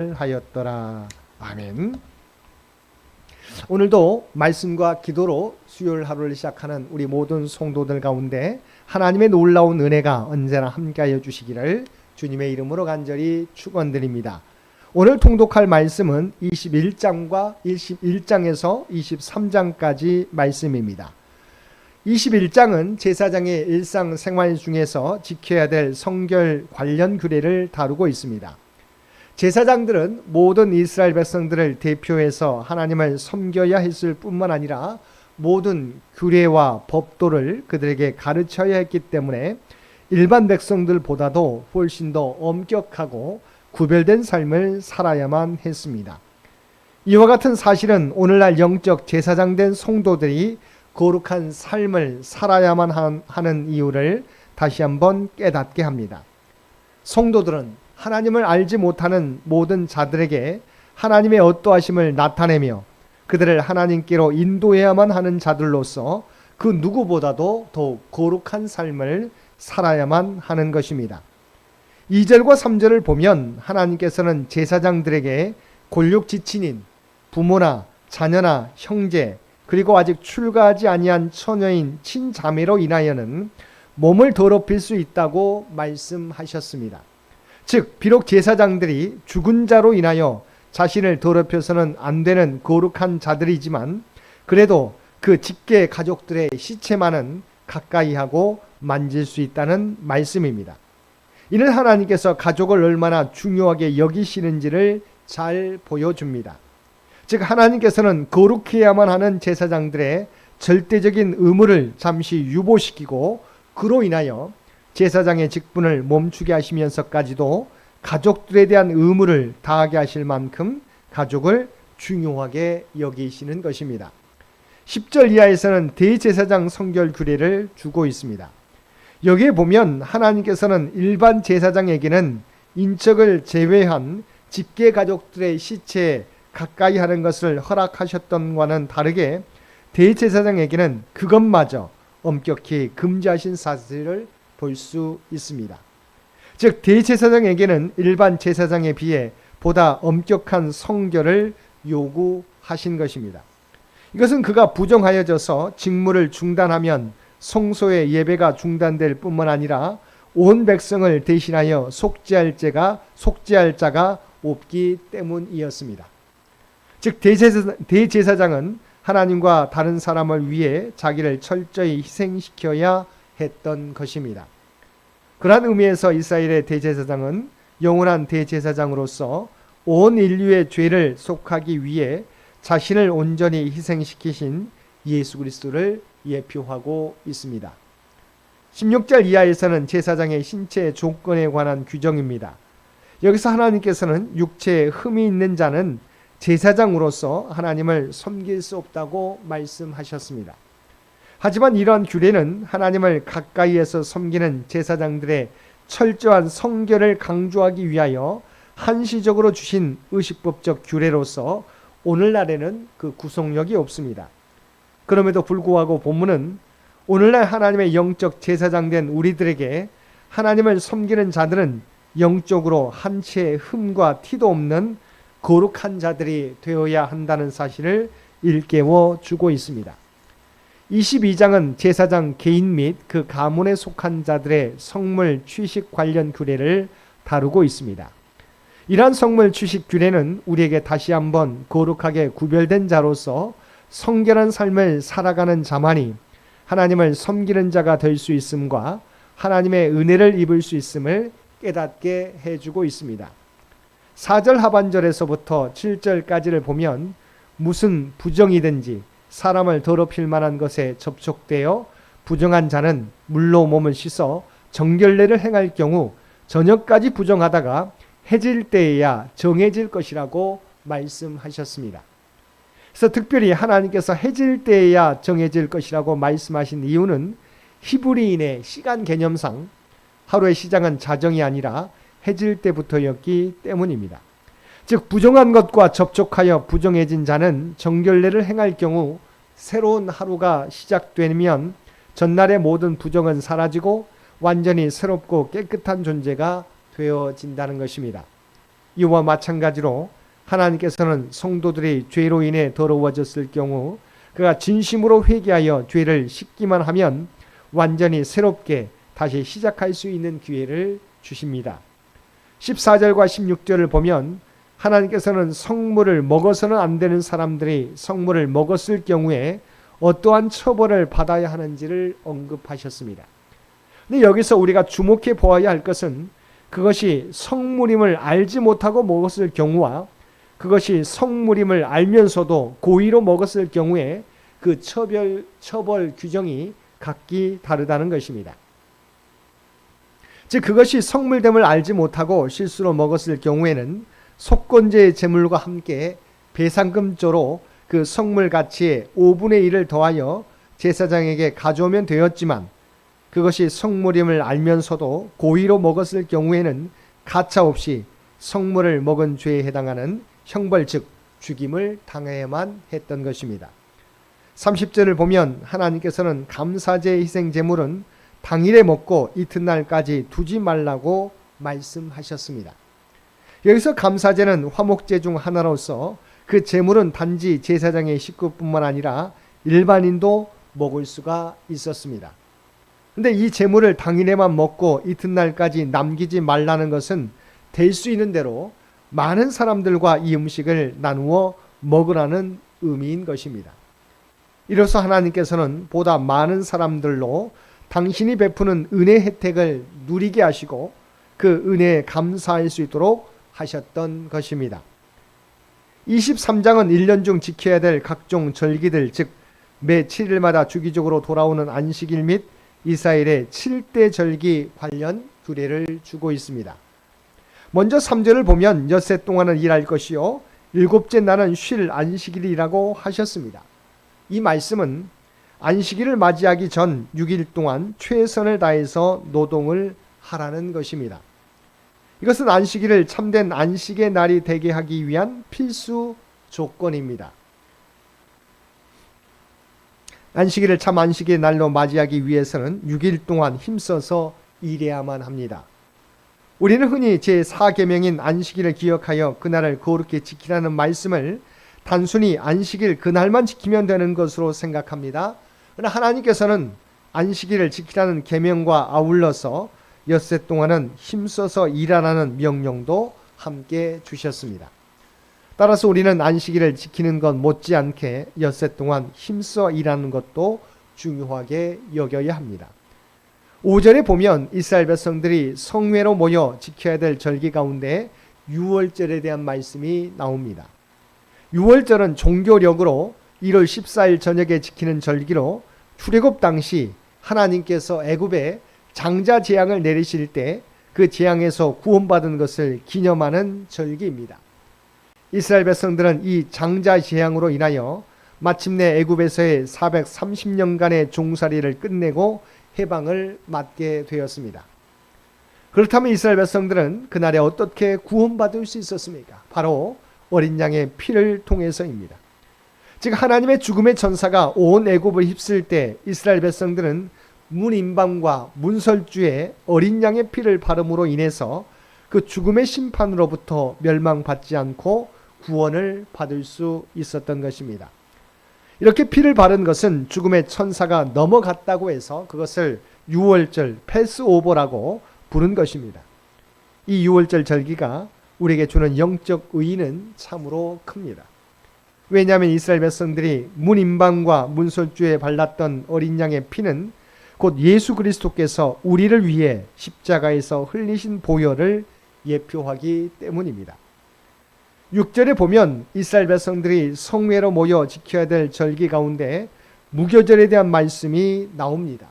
하였더라. 아멘. 오늘도 말씀과 기도로 수요일 하루를 시작하는 우리 모든 성도들 가운데 하나님의 놀라운 은혜가 언제나 함께하여 주시기를 주님의 이름으로 간절히 축원드립니다. 오늘 통독할 말씀은 21장과 21장에서 23장까지 말씀입니다. 21장은 제사장의 일상생활 중에서 지켜야 될 성결 관련 규례를 다루고 있습니다. 제사장들은 모든 이스라엘 백성들을 대표해서 하나님을 섬겨야 했을 뿐만 아니라 모든 규례와 법도를 그들에게 가르쳐야 했기 때문에 일반 백성들보다도 훨씬 더 엄격하고 구별된 삶을 살아야만 했습니다. 이와 같은 사실은 오늘날 영적 제사장 된 성도들이 거룩한 삶을 살아야만 하는 이유를 다시 한번 깨닫게 합니다. 성도들은 하나님을 알지 못하는 모든 자들에게 하나님의 어떠하심을 나타내며 그들을 하나님께로 인도해야만 하는 자들로서 그 누구보다도 더욱 거룩한 삶을 살아야만 하는 것입니다. 2절과 3절을 보면 하나님께서는 제사장들에게 골육 지친인 부모나 자녀나 형제 그리고 아직 출가하지 아니한 처녀인 친자매로 인하여는 몸을 더럽힐 수 있다고 말씀하셨습니다. 즉 비록 제사장들이 죽은 자로 인하여 자신을 더럽혀서는 안 되는 거룩한 자들이지만 그래도 그 직계 가족들의 시체만은 가까이 하고 만질 수 있다는 말씀입니다. 이는 하나님께서 가족을 얼마나 중요하게 여기시는지를 잘 보여줍니다. 즉 하나님께서는 거룩해야만 하는 제사장들의 절대적인 의무를 잠시 유보시키고 그로 인하여 제사장의 직분을 멈추게 하시면서까지도 가족들에 대한 의무를 다하게 하실 만큼 가족을 중요하게 여기시는 것입니다. 10절 이하에서는 대제사장 성결 규례를 주고 있습니다. 여기에 보면 하나님께서는 일반 제사장에게는 인척을 제외한 직계 가족들의 시체에 가까이 하는 것을 허락하셨던과는 다르게 대제사장에게는 그것마저 엄격히 금지하신 사실을 볼 수 있습니다. 즉 대제사장에게는 일반 제사장에 비해 보다 엄격한 성결을 요구하신 것입니다. 이것은 그가 부정하여져서 직무를 중단하면 성소의 예배가 중단될 뿐만 아니라 온 백성을 대신하여 속죄할 자가 없기 때문이었습니다. 즉 대제사장은 하나님과 다른 사람을 위해 자기를 철저히 희생시켜야 했던 것입니다. 그러한 의미에서 이스라엘의 대제사장은 영원한 대제사장으로서 온 인류의 죄를 속하기 위해 자신을 온전히 희생시키신 예수 그리스도를 예표하고 있습니다. 16절 이하에서는 제사장의 신체 조건에 관한 규정입니다. 여기서 하나님께서는 육체에 흠이 있는 자는 제사장으로서 하나님을 섬길 수 없다고 말씀하셨습니다. 하지만 이러한 규례는 하나님을 가까이에서 섬기는 제사장들의 철저한 성결을 강조하기 위하여 한시적으로 주신 의식법적 규례로서 오늘날에는 그 구속력이 없습니다. 그럼에도 불구하고 본문은 오늘날 하나님의 영적 제사장 된 우리들에게 하나님을 섬기는 자들은 영적으로 한 채의 흠과 티도 없는 거룩한 자들이 되어야 한다는 사실을 일깨워 주고 있습니다. 22장은 제사장 개인 및 그 가문에 속한 자들의 성물 취식 관련 규례를 다루고 있습니다. 이러한 성물 취식 규례는 우리에게 다시 한번 거룩하게 구별된 자로서 성결한 삶을 살아가는 자만이 하나님을 섬기는 자가 될 수 있음과 하나님의 은혜를 입을 수 있음을 깨닫게 해주고 있습니다. 4절 하반절에서부터 7절까지를 보면 무슨 부정이든지 사람을 더럽힐 만한 것에 접촉되어 부정한 자는 물로 몸을 씻어 정결례를 행할 경우 저녁까지 부정하다가 해질 때에야 정해질 것이라고 말씀하셨습니다. 그래서 특별히 하나님께서 해질 때에야 정해질 것이라고 말씀하신 이유는 히브리인의 시간 개념상 하루의 시작은 자정이 아니라 해질 때부터였기 때문입니다. 즉 부정한 것과 접촉하여 부정해진 자는 정결례를 행할 경우 새로운 하루가 시작되면 전날의 모든 부정은 사라지고 완전히 새롭고 깨끗한 존재가 되어진다는 것입니다. 이와 마찬가지로 하나님께서는 성도들이 죄로 인해 더러워졌을 경우 그가 진심으로 회개하여 죄를 씻기만 하면 완전히 새롭게 다시 시작할 수 있는 기회를 주십니다. 14절과 16절을 보면 하나님께서는 성물을 먹어서는 안 되는 사람들이 성물을 먹었을 경우에 어떠한 처벌을 받아야 하는지를 언급하셨습니다. 근데 여기서 우리가 주목해 보아야 할 것은 그것이 성물임을 알지 못하고 먹었을 경우와 그것이 성물임을 알면서도 고의로 먹었을 경우에 그 처벌 규정이 각기 다르다는 것입니다. 즉 그것이 성물됨을 알지 못하고 실수로 먹었을 경우에는 속건제의 제물과 함께 배상금조로 그 성물 가치의 5분의 1을 더하여 제사장에게 가져오면 되었지만 그것이 성물임을 알면서도 고의로 먹었을 경우에는 가차없이 성물을 먹은 죄에 해당하는 형벌 즉 죽임을 당해야만 했던 것입니다. 30절을 보면 하나님께서는 감사제 희생 제물은 당일에 먹고 이튿날까지 두지 말라고 말씀하셨습니다. 여기서 감사제는 화목제 중 하나로서 그 제물은 단지 제사장의 식구뿐만 아니라 일반인도 먹을 수가 있었습니다. 근데 이 제물을 당일에만 먹고 이튿날까지 남기지 말라는 것은 될 수 있는 대로 많은 사람들과 이 음식을 나누어 먹으라는 의미인 것입니다. 이로써 하나님께서는 보다 많은 사람들로 당신이 베푸는 은혜 혜택을 누리게 하시고 그 은혜에 감사할 수 있도록 하셨던 것입니다. 23장은 1년 중 지켜야 될 각종 절기들 즉 매 7일마다 주기적으로 돌아오는 안식일 및 이스라엘의 7대 절기 관련 규례를 주고 있습니다. 먼저 3절을 보면 엿새 동안은 일할 것이요 일곱째 날은 쉴 안식일이라고 하셨습니다. 이 말씀은 안식일을 맞이하기 전 6일 동안 최선을 다해서 노동을 하라는 것입니다. 이것은 안식일을 참된 안식의 날이 되게 하기 위한 필수 조건입니다. 안식일을 참 안식의 날로 맞이하기 위해서는 6일 동안 힘써서 일해야만 합니다. 우리는 흔히 제4계명인 안식일을 기억하여 그날을 거룩히 지키라는 말씀을 단순히 안식일 그날만 지키면 되는 것으로 생각합니다. 그러나 하나님께서는 안식일을 지키라는 계명과 아울러서 엿새 동안은 힘써서 일하라는 명령도 함께 주셨습니다. 따라서 우리는 안식일을 지키는 것 못지않게 엿새 동안 힘써 일하는 것도 중요하게 여겨야 합니다. 5절에 보면 이스라엘 백성들이 성회로 모여 지켜야 될 절기 가운데 유월절에 대한 말씀이 나옵니다. 유월절은 종교력으로 1월 14일 저녁에 지키는 절기로 출애굽 당시 하나님께서 애굽에 장자 재앙을 내리실 때 그 재앙에서 구원받은 것을 기념하는 절기입니다. 이스라엘 백성들은 이 장자 재앙으로 인하여 마침내 애굽에서의 430년간의 종살이를 끝내고 해방을 맞게 되었습니다. 그렇다면 이스라엘 백성들은 그날에 어떻게 구원받을 수 있었습니까? 바로 어린 양의 피를 통해서입니다. 즉 하나님의 죽음의 천사가 온 애굽을 휩쓸 때 이스라엘 백성들은 문임방과 문설주에 어린 양의 피를 바름으로 인해서 그 죽음의 심판으로부터 멸망받지 않고 구원을 받을 수 있었던 것입니다. 이렇게 피를 바른 것은 죽음의 천사가 넘어갔다고 해서 그것을 유월절 패스오버라고 부른 것입니다. 이 유월절 절기가 우리에게 주는 영적 의의는 참으로 큽니다. 왜냐하면 이스라엘 백성들이 문임방과 문설주에 발랐던 어린 양의 피는 곧 예수 그리스도께서 우리를 위해 십자가에서 흘리신 보혈을 예표하기 때문입니다. 6절에 보면 이스라엘 백성들이 성회로 모여 지켜야 될 절기 가운데 무교절에 대한 말씀이 나옵니다.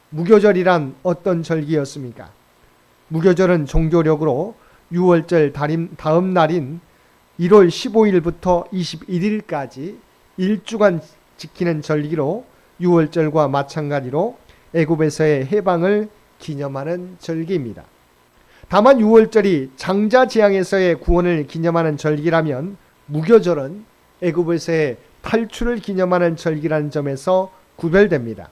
무교절이란 어떤 절기였습니까? 무교절은 종교력으로 유월절 다음 날인 1월 15일부터 21일까지 일주간 지키는 절기로 유월절과 마찬가지로 애굽에서의 해방을 기념하는 절기입니다. 다만 유월절이 장자 재앙에서의 구원을 기념하는 절기라면 무교절은 애굽에서의 탈출을 기념하는 절기라는 점에서 구별됩니다.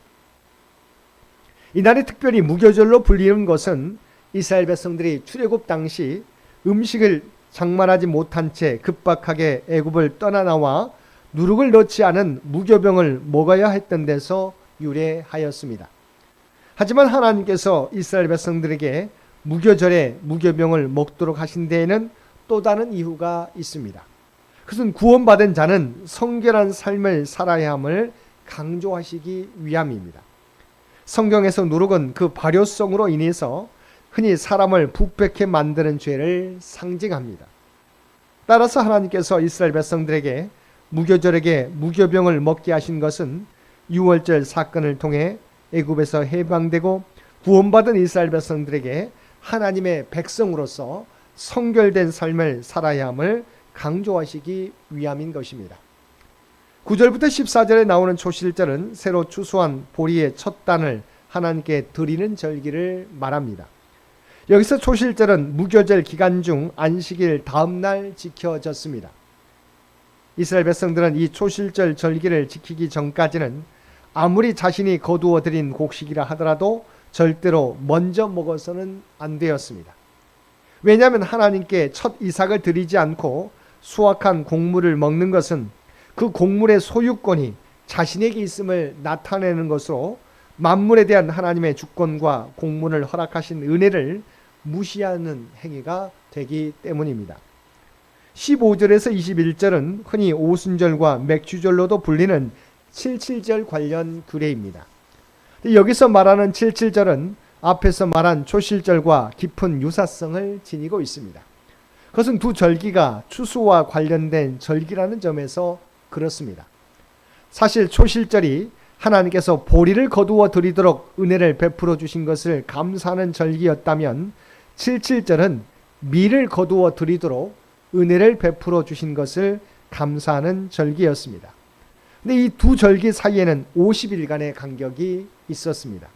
이날이 특별히 무교절로 불리는 것은 이스라엘 백성들이 출애굽 당시 음식을 장만하지 못한 채 급박하게 애굽을 떠나 나와 누룩을 넣지 않은 무교병을 먹어야 했던 데서 유래하였습니다. 하지만 하나님께서 이스라엘 백성들에게 무교절에 무교병을 먹도록 하신 데에는 또 다른 이유가 있습니다. 그것은 구원받은 자는 성결한 삶을 살아야 함을 강조하시기 위함입니다. 성경에서 누룩은 그 발효성으로 인해서 흔히 사람을 부패케 만드는 죄를 상징합니다. 따라서 하나님께서 이스라엘 백성들에게 무교절에게 무교병을 먹게 하신 것은 유월절 사건을 통해 애굽에서 해방되고 구원받은 이스라엘 백성들에게 하나님의 백성으로서 성결된 삶을 살아야 함을 강조하시기 위함인 것입니다. 9절부터 14절에 나오는 초실절은 새로 추수한 보리의 첫 단을 하나님께 드리는 절기를 말합니다. 여기서 초실절은 무교절 기간 중 안식일 다음 날 지켜졌습니다. 이스라엘 백성들은 이 초실절 절기를 지키기 전까지는 아무리 자신이 거두어 들인 곡식이라 하더라도 절대로 먼저 먹어서는 안 되었습니다. 왜냐하면 하나님께 첫 이삭을 드리지 않고 수확한 곡물을 먹는 것은 그 곡물의 소유권이 자신에게 있음을 나타내는 것으로 만물에 대한 하나님의 주권과 곡물을 허락하신 은혜를 무시하는 행위가 되기 때문입니다. 15절에서 21절은 흔히 오순절과 맥주절로도 불리는 칠칠절 관련 규례입니다. 여기서 말하는 칠칠절은 앞에서 말한 초실절과 깊은 유사성을 지니고 있습니다. 그것은 두 절기가 추수와 관련된 절기라는 점에서 그렇습니다. 사실 초실절이 하나님께서 보리를 거두어 드리도록 은혜를 베풀어 주신 것을 감사하는 절기였다면 칠칠절은 밀을 거두어 드리도록 은혜를 베풀어 주신 것을 감사하는 절기였습니다. 근데 이 두 절기 사이에는 50일간의 간격이 있었습니다.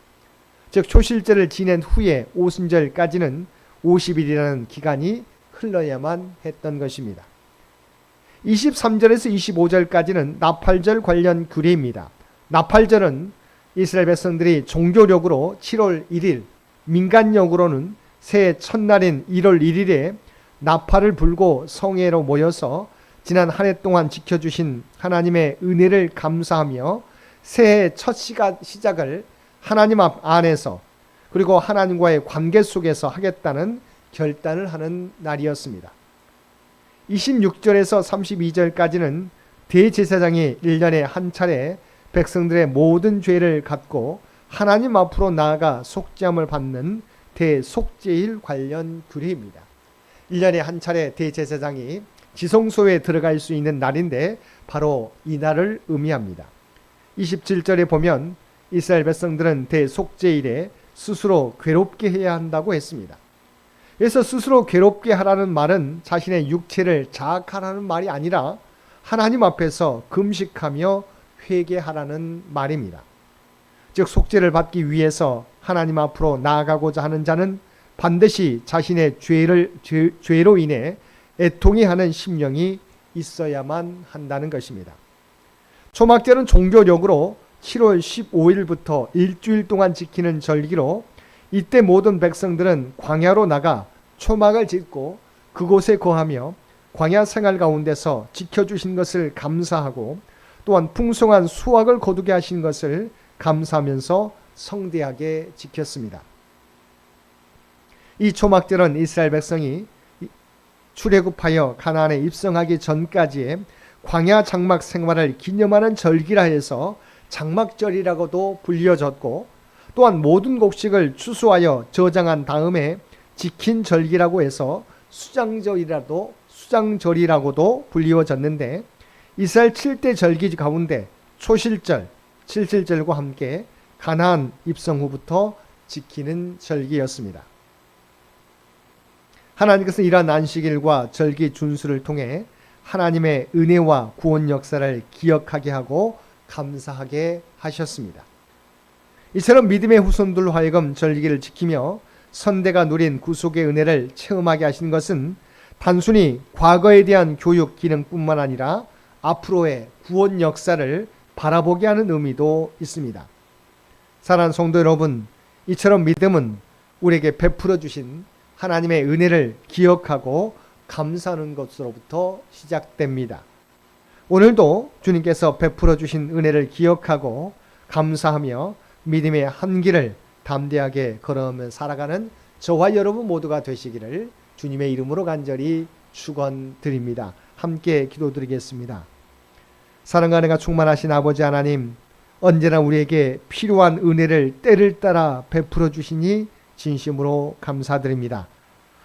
즉 초실절을 지낸 후에 오순절까지는 50일이라는 기간이 흘러야만 했던 것입니다. 23절에서 25절까지는 나팔절 관련 규례입니다. 나팔절은 이스라엘 백성들이 종교력으로 7월 1일, 민간력으로는 새해 첫날인 1월 1일에 나팔을 불고 성회로 모여서 지난 한 해 동안 지켜주신 하나님의 은혜를 감사하며 새해 첫 시작을 하나님 앞 안에서 그리고 하나님과의 관계 속에서 하겠다는 결단을 하는 날이었습니다. 26절에서 32절까지는 대제사장이 1년에 한 차례 백성들의 모든 죄를 갖고 하나님 앞으로 나아가 속죄함을 받는 대속죄일 관련 규례입니다. 1년에 한 차례 대제사장이 지성소에 들어갈 수 있는 날인데 바로 이 날을 의미합니다. 27절에 보면 이스라엘 백성들은 대속죄일에 스스로 괴롭게 해야 한다고 했습니다. 그래서 스스로 괴롭게 하라는 말은 자신의 육체를 자학하라는 말이 아니라 하나님 앞에서 금식하며 회개하라는 말입니다. 즉 속죄를 받기 위해서 하나님 앞으로 나아가고자 하는 자는 반드시 자신의 죄로 인해 애통해 하는 심령이 있어야만 한다는 것입니다. 초막절은 종교력으로 7월 15일부터 일주일 동안 지키는 절기로 이때 모든 백성들은 광야로 나가 초막을 짓고 그곳에 거하며 광야 생활 가운데서 지켜주신 것을 감사하고 또한 풍성한 수확을 거두게 하신 것을 감사하면서 성대하게 지켰습니다. 이 초막절은 이스라엘 백성이 출애굽하여 가나안에 입성하기 전까지의 광야 장막 생활을 기념하는 절기라 해서 장막절이라고도 불려졌고 또한 모든 곡식을 추수하여 저장한 다음에 지킨 절기라고 해서 수장절이라고도 불리워졌는데 이스라엘 7대 절기 가운데 초실절, 칠칠절과 함께 가나안 입성 후부터 지키는 절기였습니다. 하나님께서 이러한 안식일과 절기 준수를 통해 하나님의 은혜와 구원 역사를 기억하게 하고 감사하게 하셨습니다. 이처럼 믿음의 후손들로 하여금 절기를 지키며 선대가 누린 구속의 은혜를 체험하게 하신 것은 단순히 과거에 대한 교육 기능뿐만 아니라 앞으로의 구원 역사를 바라보게 하는 의미도 있습니다. 사랑하는 성도 여러분, 이처럼 믿음은 우리에게 베풀어 주신 하나님의 은혜를 기억하고 감사하는 것으로부터 시작됩니다. 오늘도 주님께서 베풀어 주신 은혜를 기억하고 감사하며 믿음의 한 길을 담대하게 걸어가며 살아가는 저와 여러분 모두가 되시기를 주님의 이름으로 간절히 축원드립니다. 함께 기도드리겠습니다. 사랑과 은혜가 충만하신 아버지 하나님, 언제나 우리에게 필요한 은혜를 때를 따라 베풀어 주시니 진심으로 감사드립니다.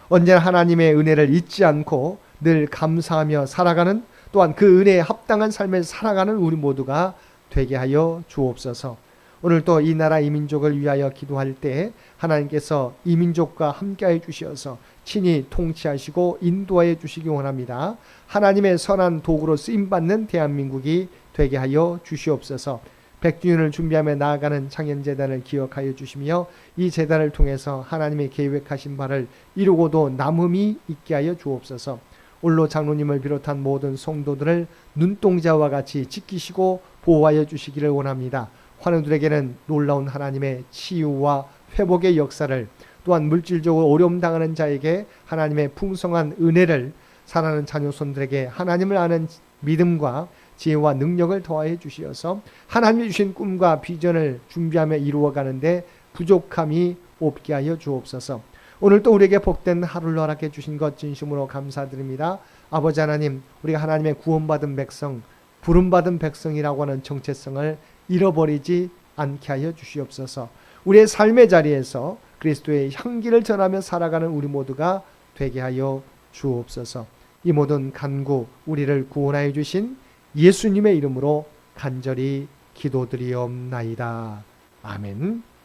언제나 하나님의 은혜를 잊지 않고 늘 감사하며 살아가는, 또한 그 은혜에 합당한 삶을 살아가는 우리 모두가 되게 하여 주옵소서. 오늘 또 이 나라 이 민족을 위하여 기도할 때 하나님께서 이 민족과 함께하여 주셔서 친히 통치하시고 인도하여 주시기 원합니다. 하나님의 선한 도구로 쓰임받는 대한민국이 되게 하여 주시옵소서. 백주년을 준비하며 나아가는 창현재단을 기억하여 주시며 이 재단을 통해서 하나님의 계획하신 바를 이루고도 남음이 있게 하여 주옵소서. 올로 장로님을 비롯한 모든 성도들을 눈동자와 같이 지키시고 보호하여 주시기를 원합니다. 환우들에게는 놀라운 하나님의 치유와 회복의 역사를, 또한 물질적으로 어려움 당하는 자에게 하나님의 풍성한 은혜를, 사랑하는 자녀손들에게 하나님을 아는 믿음과 지혜와 능력을 더하여 주시어서 하나님이 주신 꿈과 비전을 준비하며 이루어가는데 부족함이 없게 하여 주옵소서. 오늘 또 우리에게 복된 하루를 허락해 주신 것 진심으로 감사드립니다. 아버지 하나님, 우리가 하나님의 구원받은 백성, 부름받은 백성이라고 하는 정체성을 잃어버리지 않게 하여 주시옵소서. 우리의 삶의 자리에서 그리스도의 향기를 전하며 살아가는 우리 모두가 되게 하여 주옵소서. 이 모든 간구 우리를 구원하여 주신 예수님의 이름으로 간절히 기도드리옵나이다. 아멘.